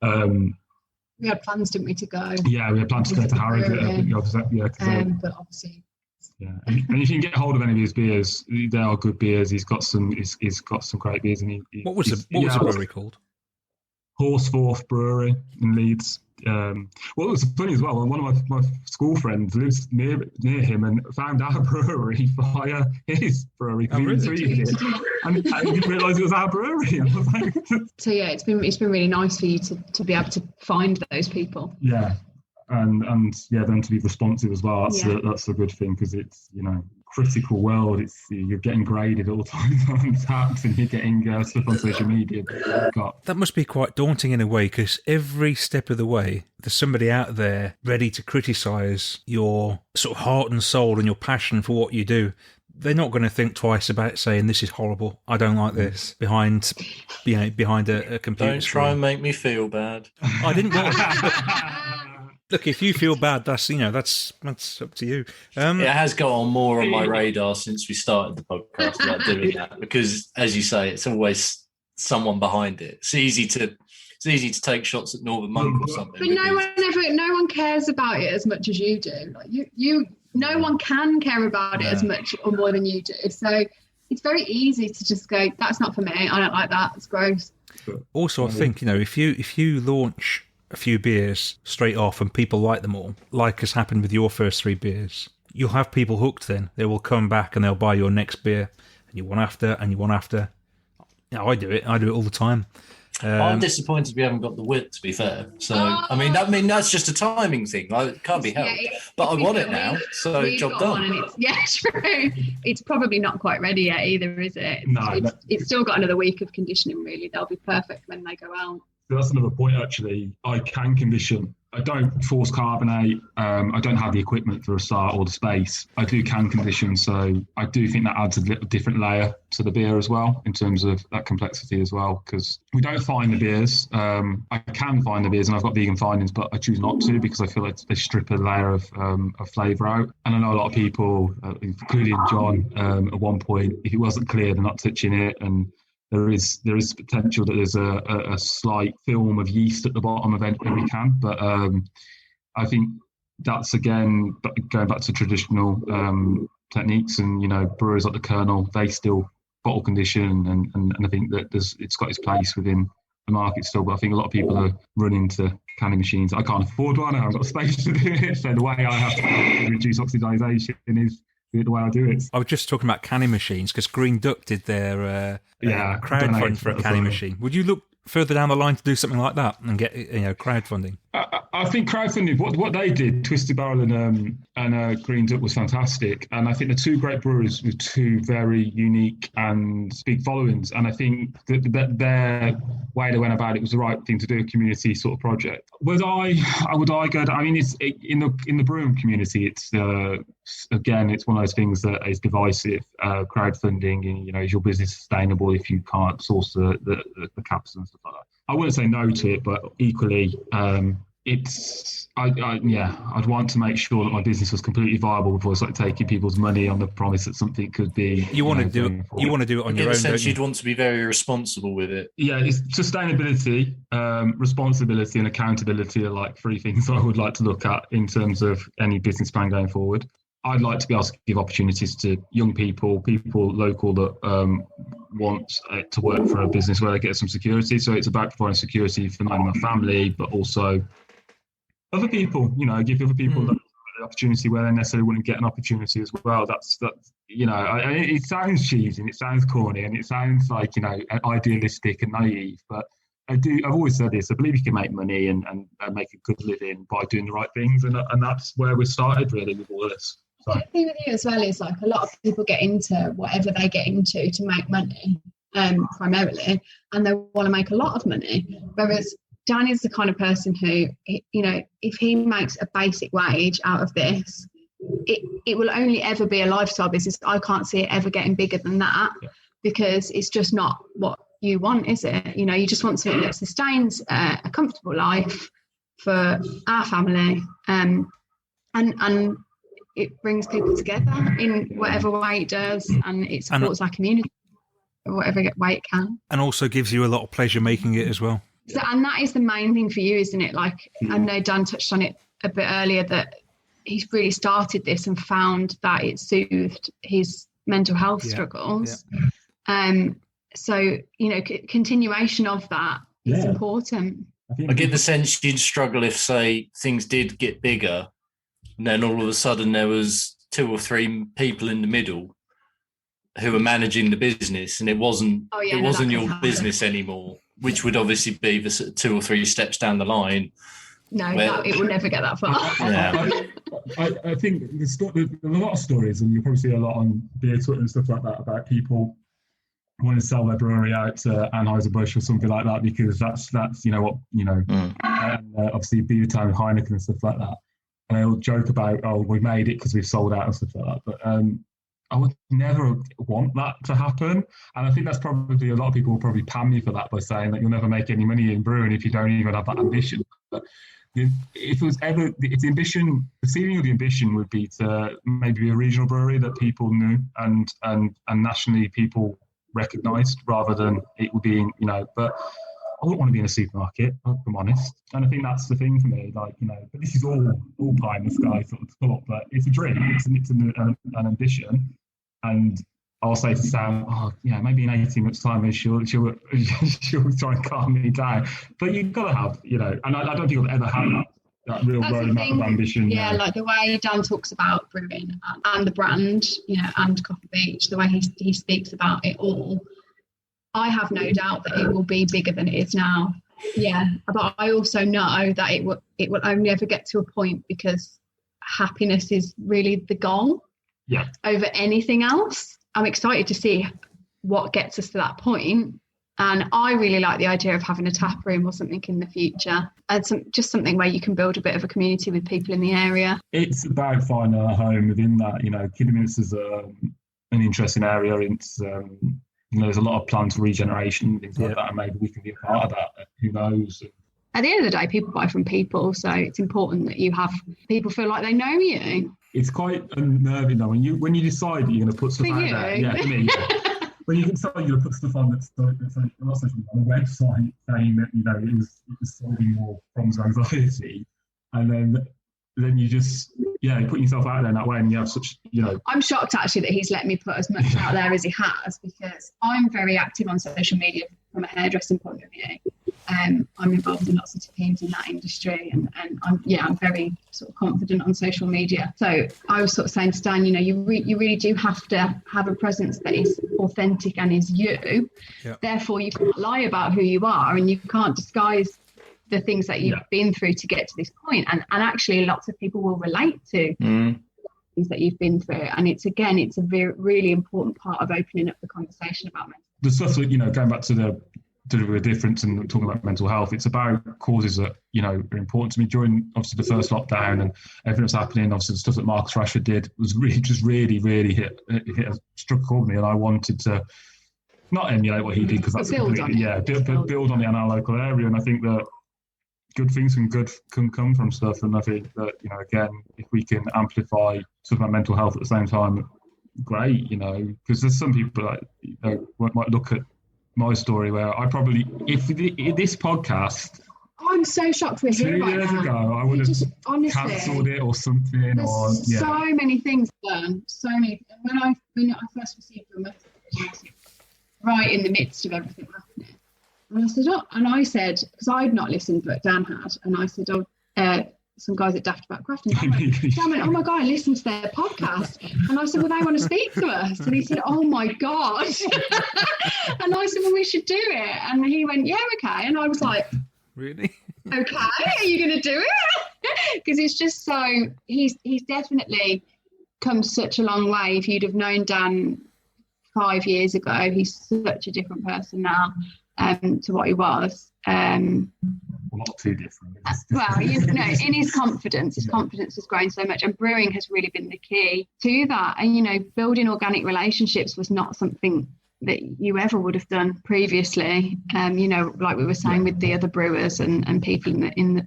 We had plans, didn't we, to go? Yeah, we had plans to go to Harrogate. But obviously. Yeah, and if you can get hold of any of his beers, they are good beers. He's got some great beers. And what was the brewery called? Horseforth Brewery in Leeds. Well, it was funny as well. One of my school friends lives near him and found our brewery via his brewery. Oh, really? And I didn't realise it was our brewery. So yeah, it's been really nice for you to be able to find those people. Yeah. And them to be responsive as well. That's a good thing, because it's critical world. You're getting graded all the time on taps, and you're getting stuff on social media. That must be quite daunting in a way, because every step of the way there's somebody out there ready to criticise your sort of heart and soul and your passion for what you do. they're not going to think twice about saying this is horrible, I don't like this, behind a computer. Don't screen. try and make me feel bad. I didn't want. Look, if you feel bad, that's up to you. It has got on more on my radar since we started the podcast about doing that, because, as you say, it's always someone behind it. It's easy to take shots at Northern Monk or something. But no one cares about it as much as you do. Like no one can care about it as much or more than you do. So it's very easy to just go, that's not for me. I don't like that. It's gross. Also, I think, if you launch a few beers straight off and people like them all, like has happened with your first 3 beers, you'll have people hooked then. They will come back and they'll buy your next beer, and you one after, and you one after. I do it all the time. I'm disappointed we haven't got the wit, to be fair. So, I mean that's just a timing thing. It can't be helped. But I want it now, so job done. True. It's probably not quite ready yet either, is it? No, it's still got another week of conditioning, really. They'll be perfect when they go out. That's another point, actually. I can condition. I don't force carbonate. I don't have the equipment for a start or the space. I do can condition, so I do think that adds a little different layer to the beer as well, in terms of that complexity as well, because we don't find the beers. I can find the beers, and I've got vegan findings, but I choose not to because I feel like they strip a layer of flavour out. And I know a lot of people, including John, at one point, if it wasn't clear, they're not touching it, and there is potential that there's a slight film of yeast at the bottom of every can, but I think that's, again, going back to traditional techniques, and brewers like the Colonel, they still bottle condition, and I think that it's got its place within the market still. But I think a lot of people are running to canning machines. I can't afford one. I haven't got the space to do it. So the way I have to reduce oxidization is the way I do it. I was just talking about canning machines because Green Duck did their crowdfund for a canning machine. Would you look further down the line to do something like that and get crowdfunding? I think crowdfunding, what they did, Twisted Barrel and Green Duck, was fantastic. And I think the two great brewers with two very unique and big followings. And I think that their way they went about it was the right thing to do, a community sort of project. Would I go down? I mean, it's in the brewing community. It's again, it's one of those things that is divisive. Crowdfunding, and is your business sustainable if you can't source the capital and stuff like that? I wouldn't say no to it, but equally, I'd want to make sure that my business was completely viable before I taking people's money on the promise that something could be. You want to do it. You want to do it on your own. Sense, you'd want to be very responsible with it. Yeah, it's sustainability, responsibility, and accountability are like 3 things I would like to look at in terms of any business plan going forward. I'd like to be able to give opportunities to young people local that want to work for a business where they get some security. So it's about providing security for not only my family, but also other people, give other people the opportunity where they necessarily wouldn't get an opportunity as well. That's it sounds cheesy and it sounds corny and it sounds like, idealistic and naive, but I've always said this. I believe you can make money and make a good living by doing the right things. And that's where we started really with all this. The thing with you as well is like a lot of people get into whatever they get into to make money, primarily, and they want to make a lot of money. Whereas Dan is the kind of person who, if he makes a basic wage out of this, it will only ever be a lifestyle business. I can't see it ever getting bigger than that because it's just not what you want, is it? You just want something that sustains a comfortable life for our family, and it brings people together in whatever way it does, and it supports our community in whatever way it can. And also gives you a lot of pleasure making it as well. So, and that is the main thing for you, isn't it? Like, I know Dan touched on it a bit earlier, that he's really started this and found that it soothed his mental health struggles. So, continuation of that is important. I get the sense you'd struggle if, say, things did get bigger, and then all of a sudden there was 2 or 3 people in the middle who were managing the business, and it wasn't your business anymore, which would obviously be the 2 or 3 steps down the line. No, it will never get that far. I think there's a lot of stories, and you'll probably see a lot on beer Twitter and stuff like that, about people wanting to sell their brewery out to Anheuser-Busch or something like that, because that's obviously beer time with Heineken and stuff like that. And they'll joke about, we made it because we've sold out and stuff like that. But I would never want that to happen. And I think that's probably, a lot of people will probably pan me for that by saying that you'll never make any money in brewing if you don't even have that ambition. But if it was ever, if the ambition, the ceiling of the ambition would be to maybe be a regional brewery that people knew and nationally people recognised, rather than it would be, but I wouldn't want to be in a supermarket, if I'm honest. And I think that's the thing for me, but this is all pie in the sky sort of thought, but it's a dream, it's an ambition. And I'll say to Sam, maybe in 18 months' time, she'll try and calm me down. But you've got to have, and I don't think I've ever had that real roadmap of ambition. Yeah, like the way Dan talks about brewing and the brand, and Copper Beech, the way he speaks about it all, I have no doubt that it will be bigger than it is now. Yeah, but I also know that it will only ever get to a point, because happiness is really the goal over anything else. I'm excited to see what gets us to that point. And I really like the idea of having a tap room or something in the future, and just something where you can build a bit of a community with people in the area. It's about finding a home within that. Kidderminster is an interesting area. It's there's a lot of plans for regeneration and things like that, and maybe we can be a part of that. Who knows? At the end of the day, people buy from people, so it's important that you have people feel like they know you. It's quite unnerving though when you decide that you're going to put stuff out there. Yeah, for me. Yeah. When you decide you're going to put stuff on that's on a website saying that it was solving more problems of anxiety, and then you just put yourself out there in that way, and you have such I'm shocked actually that he's let me put as much out there as he has, because I'm very active on social media from a hairdressing point of view. I'm involved in lots of teams in that industry, and I'm very sort of confident on social media. So I was sort of saying to Dan, you really do have to have a presence that is authentic and is you. Yeah. Therefore, you can't lie about who you are, and you can't disguise the things that you've been through to get to this point. And actually, lots of people will relate to things that you've been through. And it's a very, really important part of opening up the conversation about mental health. The stuff that, going back to the difference and talking about mental health, it's about causes that, are important to me. During, obviously, the first lockdown and everything that's happening, obviously, the stuff that Marcus Rashford did was really struck a chord with me. And I wanted to not emulate what he did, because that's build on it in our local area. And I think that good things can come from stuff, and I think that again, if we can amplify sort of my mental health at the same time, great, because there's some people that might look at my story where I probably, if this podcast, I'm so shocked we're here 2 years ago, I would have cancelled it or something. There's so many things done, so many. When I first received your message, right in the midst of everything happening. And I said, because I'd not listened, but Dan had, and I said, some guys at Daftaboutcraft, and Dan went, oh my God, I listened to their podcast. And I said, well, they want to speak to us. And he said, oh my God. And I said, well, we should do it. And he went, yeah, okay. And I was like, really? Okay, are you going to do it? Because it's just so, he's definitely come such a long way. If you'd have known Dan 5 years ago, he's such a different person now. To what he was. Not too different. Well, in his confidence has grown so much, and brewing has really been the key to that. And building organic relationships was not something that you ever would have done previously. Like we were saying with the other brewers and people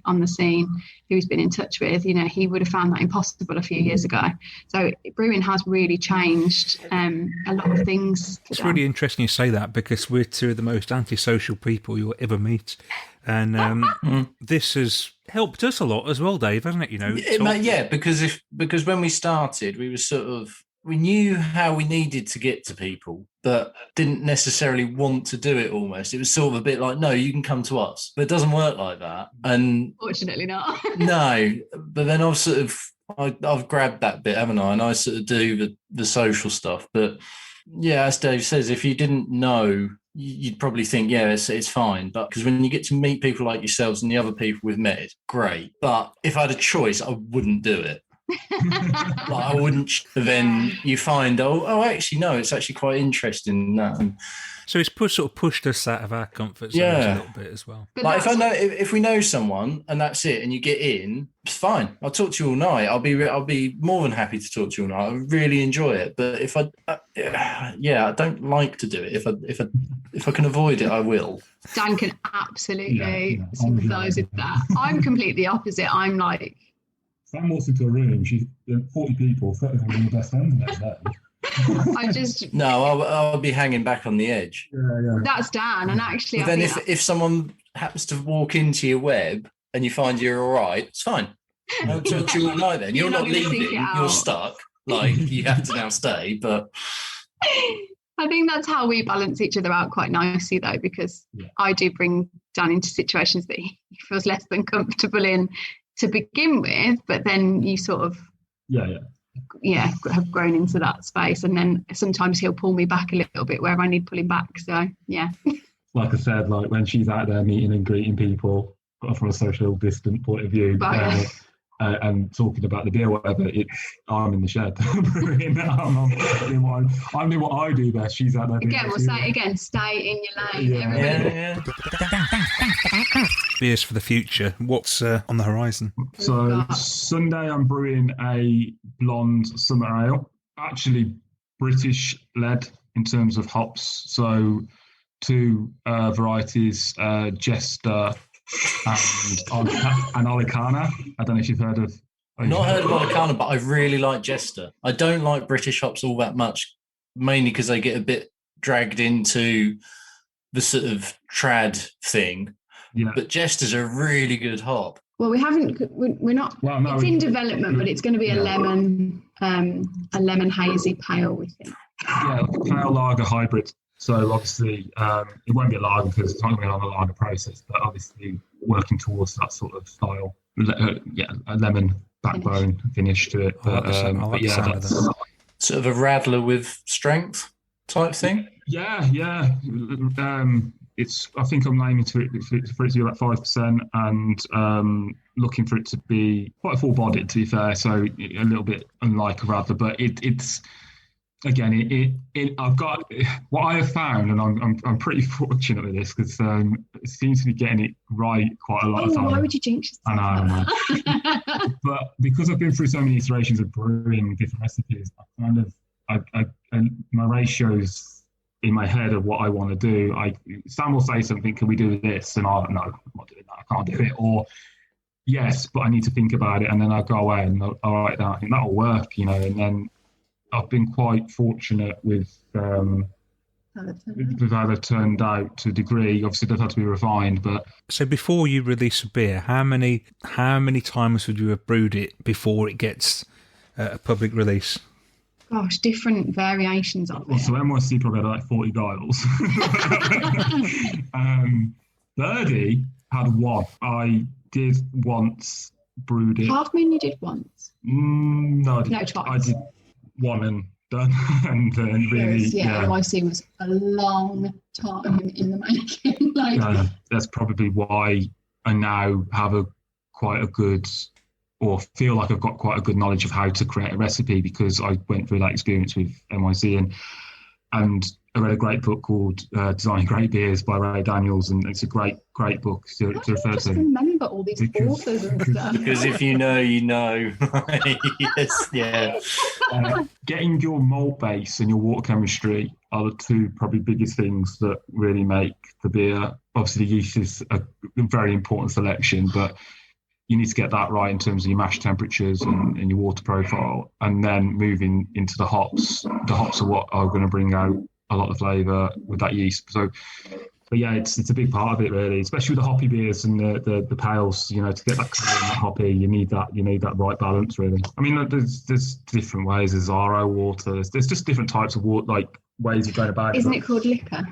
on the scene who he's been in touch with, he would have found that impossible a few years ago. So brewing has really changed a lot of things. It's really interesting you say that, because we're two of the most antisocial people you'll ever meet. And this has helped us a lot as well, Dave, hasn't it? Because when we started, we were we knew how we needed to get to people, but didn't necessarily want to do it almost. It was sort of a bit like, no, you can come to us. But it doesn't work like that. And fortunately not. No. But then I've grabbed that bit, haven't I? And I sort of do the social stuff. But yeah, as Dave says, if you didn't know, you'd probably think, yeah, it's fine. But because when you get to meet people like yourselves and the other people we've met, it's great. But if I had a choice, I wouldn't do it. Like, I wouldn't. Then you find, actually, no, it's actually quite interesting. So it's sort of pushed us out of our comfort zones a little bit as well. But like if we know someone and that's it, and you get in, it's fine. I'll talk to you all night. I'll be more than happy to talk to you all night. I really enjoy it. But if I don't like to do it. If I can avoid it, I will. Dan can absolutely sympathise with that. I'm completely opposite. I'm like, Sam walks into a room, she's 40 people, 30 of them are your best friends the next day. I just I'll be hanging back on the edge. Yeah. That's Dan, and actually, But then if someone happens to walk into your web and you find you're all right, it's fine. I'll talk to you all night. Then you're not leaving. You're stuck. Like, you have to now stay. But I think that's how we balance each other out quite nicely, though, because I do bring Dan into situations that he feels less than comfortable in to begin with, but then you sort of have grown into that space, and then sometimes he'll pull me back a little bit where I need pulling back. So like I said, like when she's out there meeting and greeting people from a social distant point of view, and talking about the beer, whatever, I'm in the shed. I'm doing what I do best. She's out there. Again, we'll say it again. Stay in your lane. Beers for the future. What's on the horizon? So Sunday, I'm brewing a blonde summer ale. Actually, British led in terms of hops. So 2 varieties, Jester and Alicana. I don't know if you've heard of. Not heard of Alicana, but I really like Jester. I don't like British hops all that much, mainly because they get a bit dragged into the sort of trad thing. Yeah. But Jester's a really good hop. Well, we're not. Well, no, it's in development, but it's going to be a lemon hazy pale, we think. Yeah, like a pale lager hybrid. So obviously, it won't be a lager because it's not going to be on the lager process, but obviously working towards that sort of style. A lemon backbone finish to it. But, that's sort of a rattler with strength type thing. Yeah. I think I'm aiming for it to be about 5%, and looking for it to be quite full-bodied, to be fair. So a little bit unlike a radler, but it's. Again, I've got what I have found, and I'm pretty fortunate with this because it seems to be getting it right quite a lot of time. Why would you jinx yourself? I know. But because I've been through so many iterations of brewing different recipes, my ratios in my head of what I want to do. Sam will say something, can we do this? And no, I'm not doing that. I can't do it. Or yes, but I need to think about it, and then I'll go away and I'll write down. I think that'll work, and then. I've been quite fortunate with how they've turned out to a degree. Obviously, they've had to be refined, but so before you release a beer, how many times would you have brewed it before it gets a public release? Gosh, different variations of it. So NYC probably had like 40 dials. Birdie had 1. I did once brewed it. Half Moon you did once? No, I didn't. No, twice. I did 1 and done. And really, NYC was a long time in the making. That's probably why I now have quite a good, or feel like I've got quite a good knowledge of how to create a recipe, because I went through that experience with NYC, and I read a great book called Designing Great Beers by Ray Daniels, and it's a great book to refer to. I just remember all these authors and stuff. Because if you know, you know. Yes, yeah. Getting your malt base and your water chemistry are the 2 probably biggest things that really make the beer. Obviously, the yeast is a very important selection, but you need to get that right in terms of your mash temperatures and your water profile, and then moving into the hops. The hops are what are going to bring out a lot of flavour with that yeast. So, but yeah, it's a big part of it really, especially with the hoppy beers and the pales. To get that colour and that hoppy, you need that right balance really. I mean, there's different ways. There's RO water. There's just different types of water, like ways of going about it. Isn't it called liquor?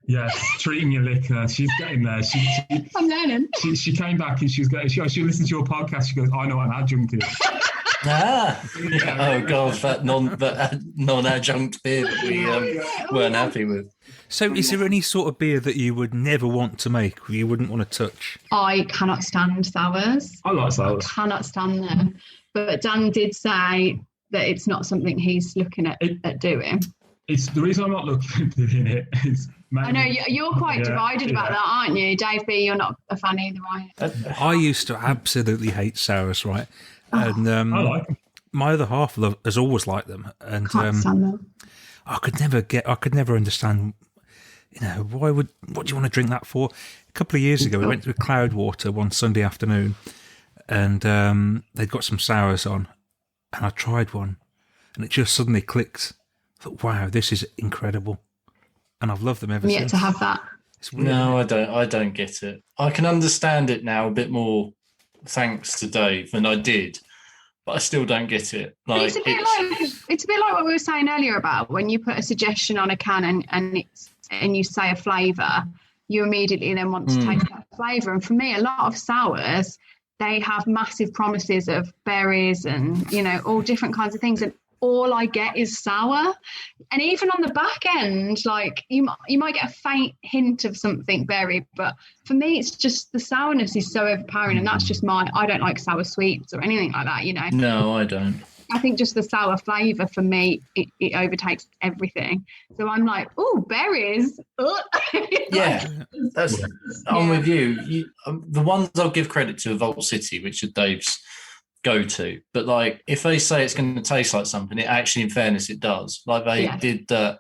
Yes, treating your liquor. She's getting there. I'm learning. She came back and she listened to your podcast. She goes, I know what an adjunct is. Oh God, that non-adjunct beer that we weren't happy with. So is there any sort of beer that you would never want to make, or you wouldn't want to touch? I cannot stand sours. I like sours. I cannot stand them. But Dan did say that it's not something he's looking at doing. It's the reason I'm not looking at doing it is. I know you're quite divided about that, aren't you, Dave B? You're not a fan either, are you? I used to absolutely hate sours, right? And I like them. my other half has always liked them, and Can't stand them. I could never understand. What do you want to drink that for? A couple of years ago, we went to Cloudwater one Sunday afternoon, and they'd got some sours on, and I tried one, and it just suddenly clicked. I thought, wow, this is incredible. And I've loved them ever since. Yet to have that. No, I don't get it. I can understand it now a bit more thanks to Dave than I did, but I still don't get it. Like, it's a bit like what we were saying earlier about when you put a suggestion on a can and you say a flavour, you immediately then want to taste that flavour. And for me, a lot of sours, they have massive promises of berries and, all different kinds of things. And all I get is sour. And even on the back end, like you might get a faint hint of something berry, but for me, it's just the sourness is so overpowering. And that's just I don't like sour sweets or anything like that, No, I don't. I think just the sour flavour for me, it overtakes everything. So I'm like, oh, berries. Yeah, I'm with you. The ones I'll give credit to are Vault City, which are Dave's go-to. But like, if they say it's going to taste like something, it actually, in fairness, it does. Like they did that.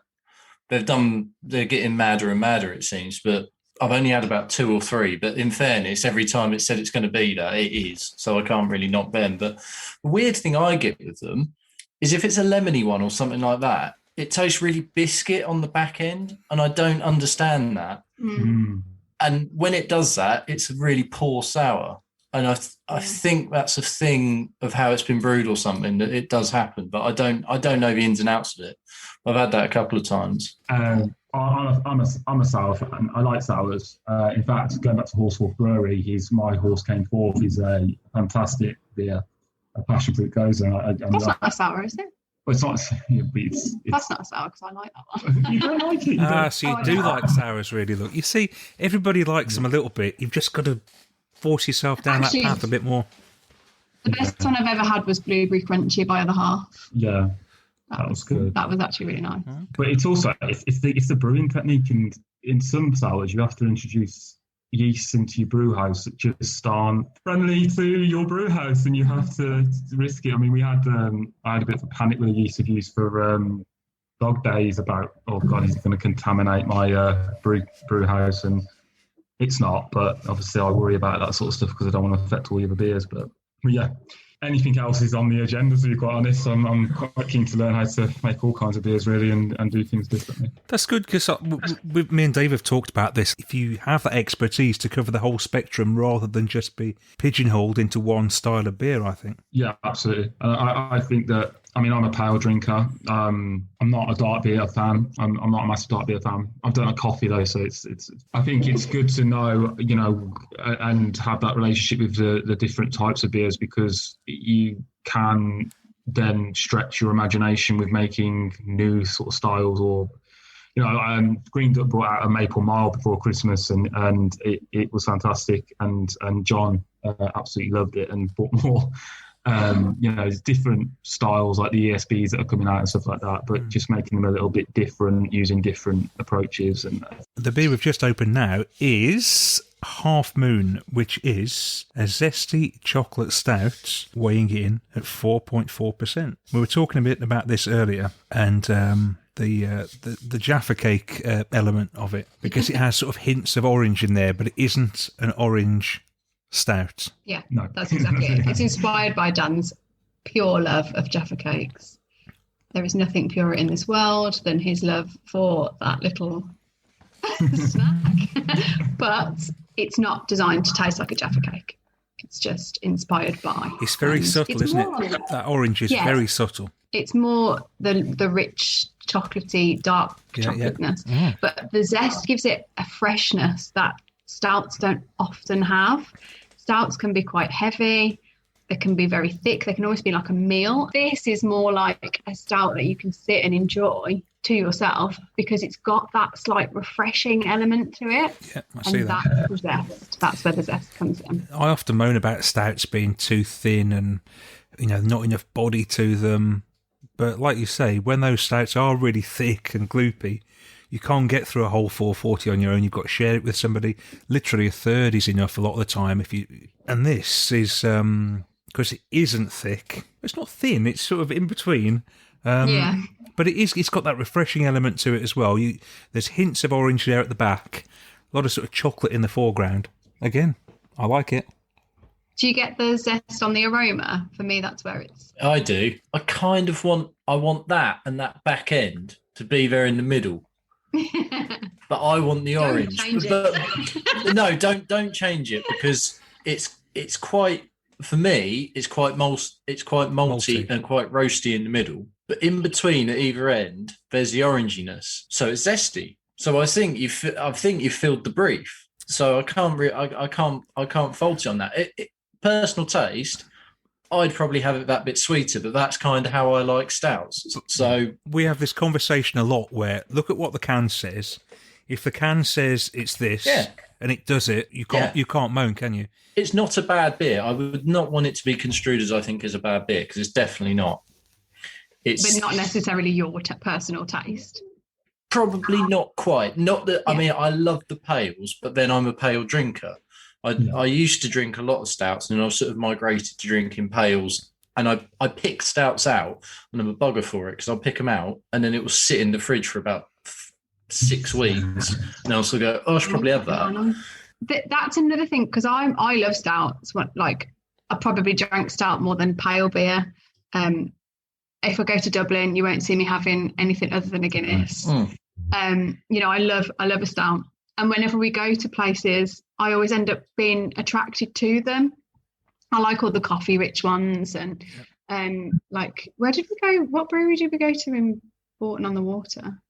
They're getting madder and madder, it seems. But I've only had about 2 or 3. But in fairness, every time it said it's going to be that, it is. So I can't really knock them. But the weird thing I get with them is if it's a lemony one or something like that, it tastes really biscuit on the back end. And I don't understand that. And when it does that, it's a really poor sour. And I think that's a thing of how it's been brewed or something, that it does happen. But I don't know the ins and outs of it. I've had that a couple of times. I'm a sour fan. I like sours. In fact, going back to Beech Brewery, my horse came forth. He's a fantastic beer, a passion fruit gozer. That's not a sour, is it? Well, it's not. It's that's not a sour because I like that one. You don't like it. So you do like sours, really. Look, you see, everybody likes them a little bit. You've just got to force yourself down that path a bit more. The best one I've ever had was Blueberry Crunchy by Other Half. Yeah. That was good. That was actually really nice. But it's also it's the brewing technique, and in some sours you have to introduce yeast into your brew house that just aren't friendly to your brew house, and you have to risk it. I mean, I had a bit of a panic with the yeast I've used for dog days about, oh god, is it going to contaminate my brew house? And it's not, but obviously I worry about that sort of stuff because I don't want to affect all the other beers. But yeah. Anything else is on the agenda, to be quite honest. I'm quite keen to learn how to make all kinds of beers, really, and do things differently. That's good, because me and Dave have talked about this. If you have that expertise to cover the whole spectrum rather than just be pigeonholed into one style of beer, I think. Yeah, absolutely. I think that, I mean, I'm a pale drinker. I'm not a dark beer fan. I'm not a massive dark beer fan. I've done a coffee, though, so it's. I think it's good to know, and have that relationship with the different types of beers, because you can then stretch your imagination with making new sort of styles. Or, Green Duck brought out a maple mild before Christmas, and it was fantastic. And John absolutely loved it and bought more. There's different styles like the ESBs that are coming out and stuff like that, but just making them a little bit different, using different approaches. And the beer we've just opened now is Half Moon, which is a zesty chocolate stout, weighing in at 4.4%. We were talking a bit about this earlier, and the Jaffa cake element of it, because it has sort of hints of orange in there, but it isn't an orange stout. Yeah, no. That's exactly it. It's inspired by Dan's pure love of Jaffa cakes. There is nothing purer in this world than his love for that little snack. But it's not designed to taste like a Jaffa cake. It's just inspired by. It's very subtle, isn't it? That orange is very subtle. It's more the rich, chocolatey, dark chocolateness. Yeah. But the zest gives it a freshness that stouts don't often have. Stouts can be quite heavy. They can be very thick. They can always be like a meal. This is more like a stout that you can sit and enjoy to yourself, because it's got that slight refreshing element to it. Yeah, I see that. That's the zest. That's where the zest comes in. I often moan about stouts being too thin and not enough body to them. But like you say, when those stouts are really thick and gloopy, you can't get through a whole 440 on your own. You've got to share it with somebody. Literally a third is enough a lot of the time. And this is because it isn't thick. It's not thin. It's sort of in between. But it's got that refreshing element to it as well. There's hints of orange there at the back. A lot of sort of chocolate in the foreground. Again, I like it. Do you get the zest on the aroma? For me, that's where it's... I do. I want that and that back end to be there in the middle. But I want the orange. No, don't change it, because it's quite, for me, it's quite malty and quite roasty in the middle. But in between at either end, there's the oranginess. So it's zesty. So I think you filled the brief. So I can't fault you on that. Personal taste, I'd probably have it that bit sweeter, but that's kind of how I like stouts. So we have this conversation a lot where look at what the can says. If the can says it's this and it does it, you can't moan, can you? It's not a bad beer. I would not want it to be construed as I think is a bad beer, because it's definitely not. But not necessarily your personal taste. Probably not quite. Not that. I mean, I love the pales, but then I'm a pale drinker. I used to drink a lot of stouts, and I've sort of migrated to drinking pales. And I pick stouts out, and I'm a bugger for it, because I'll pick them out, and then it will sit in the fridge for about 6 weeks, and I'll still go, I should probably have that. That's another thing, because I love stouts. Like, I probably drank stout more than pale beer. If I go to Dublin, you won't see me having anything other than a Guinness. I love a stout. And whenever we go to places, I always end up being attracted to them. I like all the coffee-rich ones. And like, where did we go? What brewery did we go to in Bourton-on-the-Water?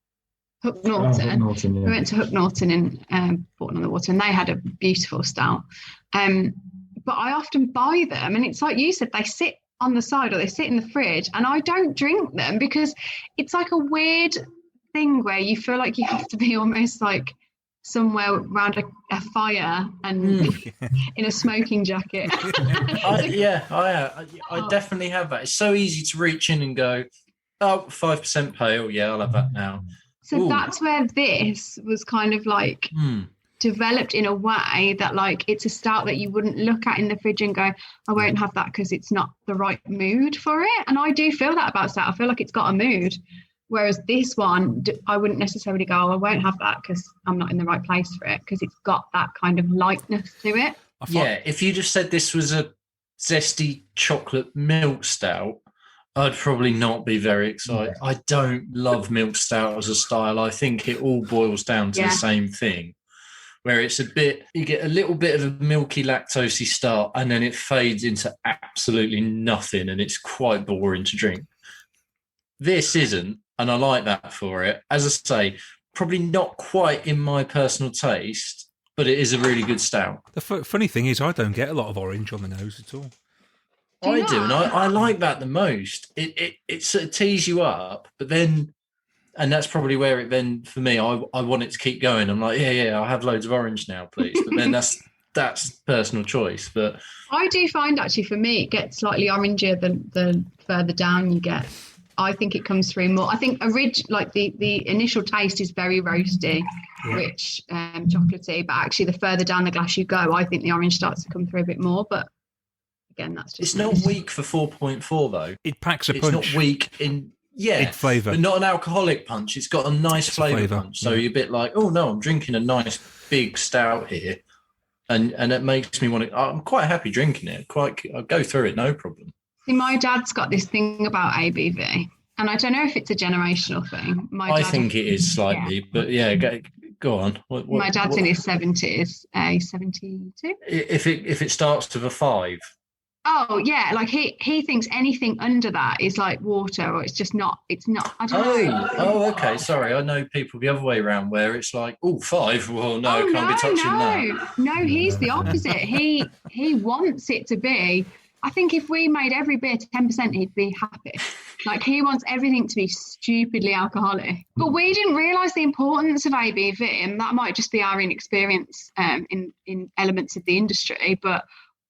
Hook Norton. Hook Norton, yeah. We went to Hook Norton in Bourton-on-the-Water, and they had a beautiful stout. But I often buy them, and it's like you said, they sit on the side or they sit in the fridge, and I don't drink them because it's like a weird thing where you feel like you have to be almost like somewhere around a fire and in a smoking jacket. I definitely have that. It's so easy to reach in and go, 5% pale, I'll have that now. So that's where this was kind of like developed in a way that, like, it's a stout that you wouldn't look at in the fridge and go, I won't have that because it's not the right mood for it. And I do feel that about stout. I feel like it's got a mood. Whereas this one, I wouldn't necessarily go, I won't have that because I'm not in the right place for it, because it's got that kind of lightness to it. If you just said this was a zesty chocolate milk stout, I'd probably not be very excited. I don't love milk stout as a style. I think it all boils down to the same thing, where it's you get a little bit of a milky, lactosey start, and then it fades into absolutely nothing, and it's quite boring to drink. This isn't, and I like that for it. As I say, probably not quite in my personal taste, but it is a really good stout. The funny thing is, I don't get a lot of orange on the nose at all. I do, and I like that the most. It sort of tees you up, but then, and that's probably where it then, for me, I want it to keep going. I'm like, I'll have loads of orange now, please. But then that's personal choice. But I do find, actually, for me, it gets slightly orangier the further down you get. I think it comes through more. I think the initial taste is very roasty, rich, chocolatey. But actually, the further down the glass you go, I think the orange starts to come through a bit more. But again, that's just... It's not weak for 4.4, though. It packs a punch. It's not weak in flavour, but not an alcoholic punch. It's got a nice flavour punch. So you're a bit like, oh no, I'm drinking a nice big stout here, and it makes me want to. I'm quite happy drinking it. I'll go through it, no problem. See, my dad's got this thing about ABV, and I don't know if it's a generational thing. I think it is slightly, but go on. My dad's in his 70s, 72. If it starts with a 5. Oh yeah, like he thinks anything under that is like water, or it's not. I don't know. Oh, okay. Sorry, I know people the other way around where it's like, 5. Well, no, can't be touching that. No, he's the opposite. He wants it to be. I think if we made every beer to 10%, he'd be happy. Like, he wants everything to be stupidly alcoholic. But we didn't realise the importance of ABV, and that might just be our inexperience in elements of the industry. But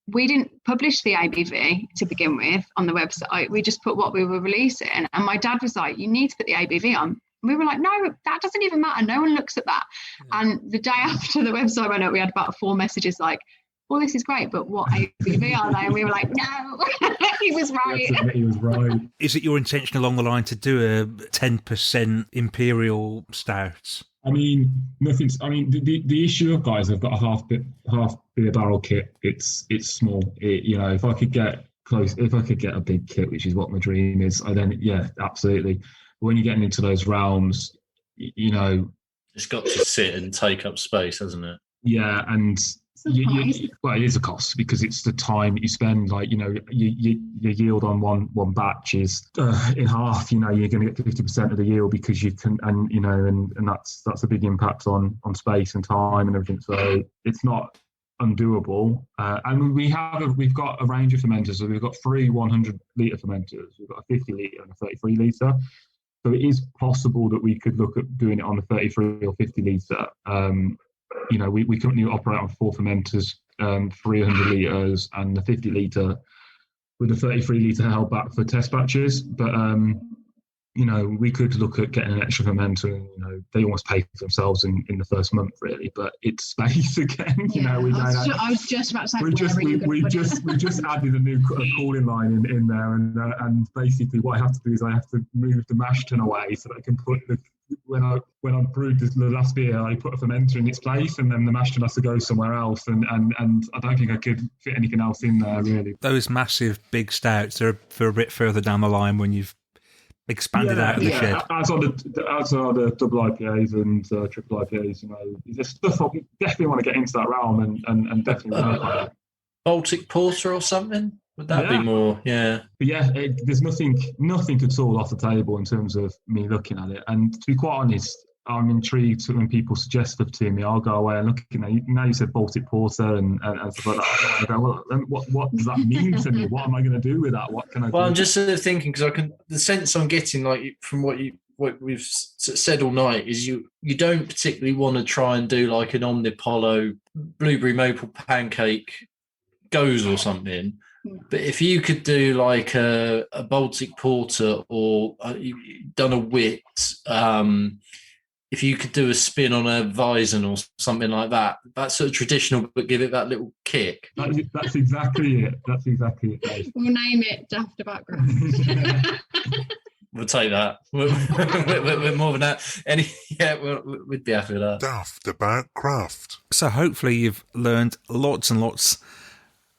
we didn't publish the ABV to begin with on the website. We just put what we were releasing. And my dad was like, you need to put the ABV on. And we were like, no, that doesn't even matter. No one looks at that. Yeah. And the day after the website went up, we had about 4 messages like, well, this is great, but what ABV are they? And we were like, no, he was right. He was right. Is it your intention along the line to do a 10% imperial stout? I mean, the issue of guys, I've got a half beer barrel kit. It's small. If I could get a big kit, which is what my dream is, yeah, absolutely. But when you're getting into those realms, it's got to sit and take up space, hasn't it? Yeah, and well, it is a cost because it's the time that you spend. Like, your yield on one batch is in half. You're going to get 50% of the yield because you can, and that's a big impact on space and time and everything. So it's not undoable. And we've got a range of fermenters. So we've got 3 100-litre fermenters. We've got a 50-litre and a 33-litre. So it is possible that we could look at doing it on the 33 or 50-litre. We currently operate on 4 fermenters, 300 litres, and the 50-litre with the 33-litre held back for test batches. But we could look at getting an extra fermenter. And, they almost pay for themselves in the first month, really. But it's space again. I was just about to say. We just added a new cooling line in there, and basically what I have to do is I have to move the mash tun away so that I can put the. When I brewed the last beer, I put a fermenter in its place, and then the mash tun has to go somewhere else, and I don't think I could fit anything else in there, really. Those massive big stouts are for a bit further down the line when you've expanded out of the shed. As are the double IPAs and triple IPAs. There's stuff I definitely want to get into that realm and definitely work on it. Baltic Porter or something. Would that be more? Yeah. But yeah, there's nothing at all off the table in terms of me looking at it. And to be quite honest, I'm intrigued when people suggest stuff to me. I'll go away and look. Now you said Baltic Porter and stuff like that. I go, well, what does that mean to me? What am I going to do with that? What can I do? Well, I'm just sort of thinking because the sense I'm getting, like from what we've said all night, is you don't particularly want to try and do like an Omnipollo blueberry maple pancake goes or something. But if you could do like a Baltic Porter or you've done a wit, if you could do a spin on a Weizen or something like that, that's sort of traditional, but give it that little kick. That's exactly it. Dave. We'll name it Daftaboutcraft. We'll take that. We're more than that. We'd be happy with that. Daftaboutcraft. So hopefully you've learned lots and lots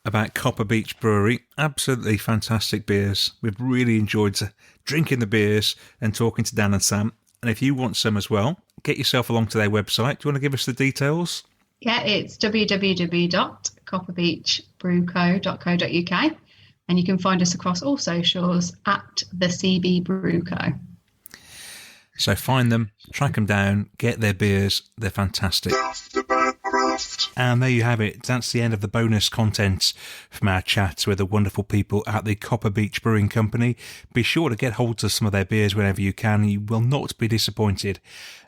about Copper Beech Brewery. Absolutely fantastic beers. We've really enjoyed drinking the beers and talking to Dan and Sam. And if you want some as well, get yourself along to their website. Do you want to give us the details? Yeah, it's www.copperbeechbrewco.co.uk. And you can find us across all socials at the CB Brew Co. So find them, track them down, get their beers. They're fantastic. And there you have it. That's the end of the bonus content from our chats with the wonderful people at the Copper Beech Brewing Company. Be sure to get hold of some of their beers whenever you can. You will not be disappointed.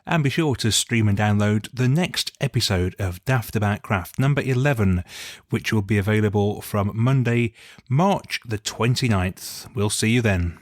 And be sure to stream and download the next episode of Daftaboutcraft number 11, which will be available from Monday, March the 29th. We'll see you then.